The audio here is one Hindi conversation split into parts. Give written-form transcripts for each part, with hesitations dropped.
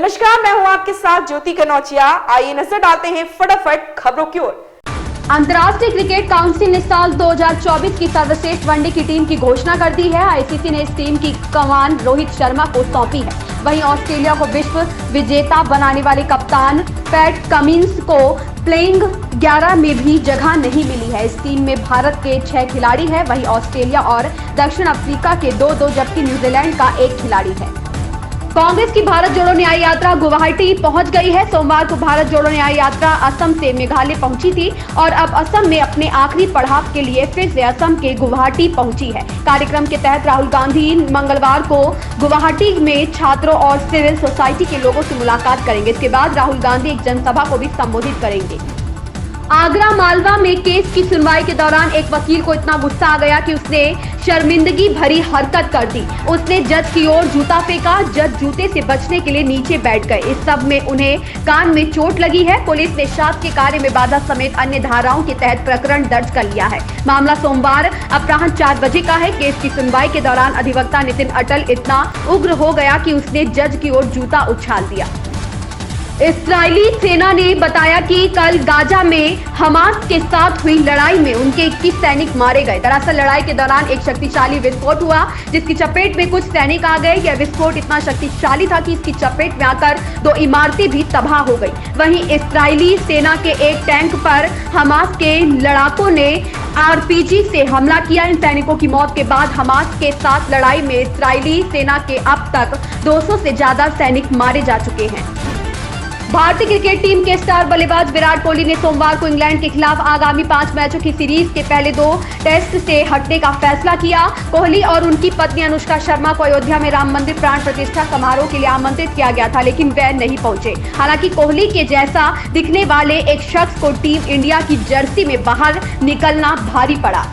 नमस्कार, मैं हूं आपके साथ ज्योति कनौजिया। आइए नजर डालते हैं फटाफट खबरों की ओर। अंतर्राष्ट्रीय क्रिकेट काउंसिल ने साल 2024 की सर्वश्रेष्ठ वनडे की टीम की घोषणा कर दी है। आईसीसी ने इस टीम की कमान रोहित शर्मा को सौंपी है। वहीं ऑस्ट्रेलिया को विश्व विजेता बनाने वाले कप्तान पैट कमिंस को प्लेइंग 11 में भी जगह नहीं मिली है। इस टीम में भारत के 6 खिलाड़ी हैं, वहीं ऑस्ट्रेलिया और दक्षिण अफ्रीका के 2-2 जबकि न्यूजीलैंड का 1 खिलाड़ी है। कांग्रेस की भारत जोड़ो न्याय यात्रा गुवाहाटी पहुंच गई है। सोमवार को भारत जोड़ो न्याय यात्रा असम से मेघालय पहुंची थी और अब असम में अपने आखिरी पड़ाव के लिए फिर से असम के गुवाहाटी पहुंची है। कार्यक्रम के तहत राहुल गांधी मंगलवार को गुवाहाटी में छात्रों और सिविल सोसाइटी के लोगों से मुलाकात करेंगे। इसके बाद राहुल गांधी एक जनसभा को भी संबोधित करेंगे। आगरा मालवा में केस की सुनवाई के दौरान एक वकील को इतना गुस्सा आ गया कि उसने शर्मिंदगी भरी हरकत कर दी। उसने जज की ओर जूता फेंका। जज जूते से बचने के लिए नीचे बैठ गए। इस सब में उन्हें कान में चोट लगी है। पुलिस ने शासकीय कार्य में बाधा समेत अन्य धाराओं के तहत प्रकरण दर्ज कर लिया है। मामला सोमवार अपराह्न 4 बजे का है। केस की सुनवाई के दौरान अधिवक्ता नितिन अटल इतना उग्र हो गया कि उसने जज की ओर जूता उछाल दिया। इस्राएली सेना ने बताया कि कल गाजा में हमास के साथ हुई लड़ाई में उनके 21 सैनिक मारे गए। दरअसल लड़ाई के दौरान एक शक्तिशाली विस्फोट हुआ, जिसकी चपेट में कुछ सैनिक आ गए। यह विस्फोट इतना शक्तिशाली था कि इसकी चपेट में आकर 2 इमारतें भी तबाह हो गई। वहीं इस्राएली सेना के एक टैंक पर हमास के लड़ाकों ने आरपीजी से हमला किया। इन सैनिकों की मौत के बाद हमास के साथ लड़ाई में इस्राएली सेना के अब तक 200 से ज्यादा सैनिक मारे जा चुके हैं। भारतीय क्रिकेट टीम के स्टार बल्लेबाज विराट कोहली ने सोमवार को इंग्लैंड के खिलाफ आगामी 5 मैचों की सीरीज के पहले 2 टेस्ट से हटने का फैसला किया। कोहली और उनकी पत्नी अनुष्का शर्मा को अयोध्या में राम मंदिर प्राण प्रतिष्ठा समारोह के लिए आमंत्रित किया गया था, लेकिन वे नहीं पहुंचे। हालांकि कोहली के जैसा दिखने वाले एक शख्स को टीम इंडिया की जर्सी में बाहर निकलना भारी पड़ा।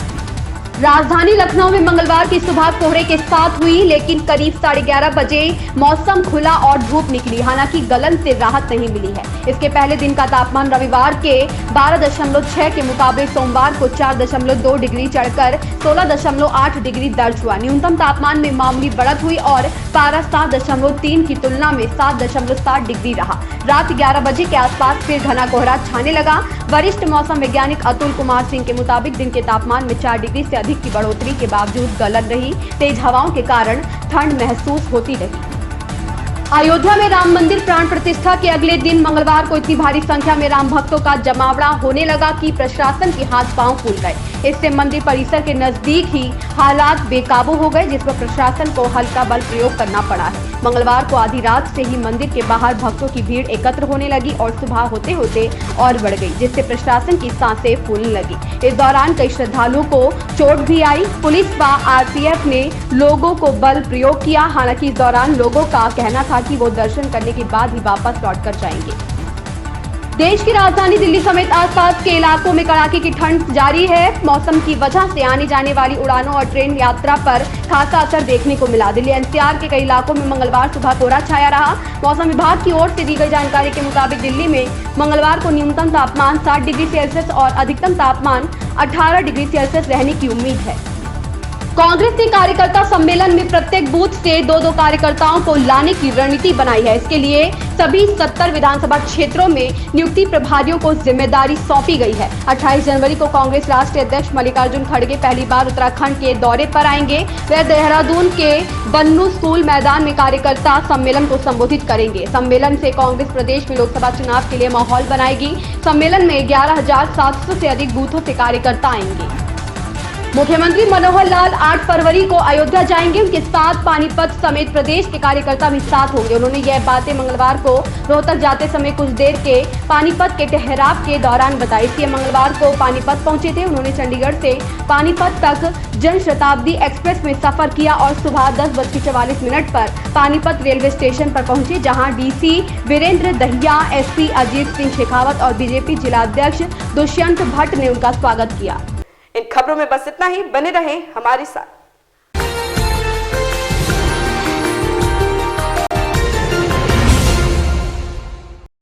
राजधानी लखनऊ में मंगलवार की सुबह कोहरे के साथ हुई, लेकिन करीब 11:30 बजे मौसम खुला और धूप निकली। हालांकि गलन से राहत नहीं मिली है। इसके पहले दिन का तापमान रविवार के 12.6 के मुकाबले सोमवार को 4.2 डिग्री चढ़कर 16.8 डिग्री दर्ज हुआ। न्यूनतम तापमान में मामूली बढ़त हुई और पारा 7.3 की तुलना में 7.7 डिग्री रहा। रात 11 बजे के आसपास फिर घना कोहरा छाने लगा। वरिष्ठ मौसम वैज्ञानिक अतुल कुमार सिंह के मुताबिक दिन के तापमान में 4 डिग्री से अधिक की बढ़ोतरी के बावजूद गलन रही। तेज हवाओं के कारण ठंड महसूस होती रही। अयोध्या में राम मंदिर प्राण प्रतिष्ठा के अगले दिन मंगलवार को इतनी भारी संख्या में राम भक्तों का जमावड़ा होने लगा कि प्रशासन के हाथ पांव फूल गए। इससे मंदिर परिसर के नजदीक ही हालात बेकाबू हो गए, जिस पर प्रशासन को हल्का बल प्रयोग करना पड़ा है। मंगलवार को आधी रात से ही मंदिर के बाहर भक्तों की भीड़ एकत्र होने लगी और सुबह होते होते और बढ़ गई, जिससे प्रशासन की सांसें फूलने लगी। इस दौरान कई श्रद्धालुओं को चोट भी आई। पुलिस व आरपीएफ ने लोगों को बल प्रयोग किया। हालांकि इस दौरान लोगों का कहना था कि वो दर्शन करने के बाद ही वापस लौटकर जाएंगे। देश की राजधानी दिल्ली समेत आसपास के इलाकों में कड़ाके की ठंड जारी है। मौसम की वजह से आने जाने वाली उड़ानों और ट्रेन यात्रा पर खासा असर देखने को मिला। दिल्ली एनसीआर के कई इलाकों में मंगलवार सुबह कोहरा छाया रहा। मौसम विभाग की ओर से दी गई जानकारी के मुताबिक दिल्ली में मंगलवार को न्यूनतम तापमान 7 डिग्री सेल्सियस और अधिकतम तापमान 18 डिग्री सेल्सियस रहने की उम्मीद है। कांग्रेस ने कार्यकर्ता सम्मेलन में प्रत्येक बूथ से 2-2 कार्यकर्ताओं को लाने की रणनीति बनाई है। इसके लिए सभी 70 विधानसभा क्षेत्रों में नियुक्ति प्रभारियों को जिम्मेदारी सौंपी गई है। 28 जनवरी को कांग्रेस राष्ट्रीय अध्यक्ष मल्लिकार्जुन खड़गे पहली बार उत्तराखंड के दौरे पर आएंगे। वे देहरादून के बन्नू स्कूल मैदान में कार्यकर्ता सम्मेलन को संबोधित करेंगे। सम्मेलन से कांग्रेस प्रदेश में लोकसभा चुनाव के लिए माहौल बनाएगी। सम्मेलन में 11,700 से अधिक बूथों से कार्यकर्ता आएंगे। मुख्यमंत्री मनोहर लाल 8 फरवरी को अयोध्या जाएंगे। उनके साथ पानीपत समेत प्रदेश के कार्यकर्ता भी साथ होंगे। उन्होंने यह बातें मंगलवार को रोहतक जाते समय कुछ देर के पानीपत के ठहराव के दौरान बताई। सीएम मंगलवार को पानीपत पहुंचे थे। उन्होंने चंडीगढ़ से पानीपत तक जन शताब्दी एक्सप्रेस में सफर किया और सुबह 10:44 पर पानीपत रेलवे स्टेशन पर पहुंचे, जहां डीसी वीरेंद्र दहिया, एसपी अजीत सिंह शेखावत और बीजेपी जिलाध्यक्ष दुष्यंत भट्ट ने उनका स्वागत किया। इन खबरों में बस इतना ही। बने रहें हमारे साथ।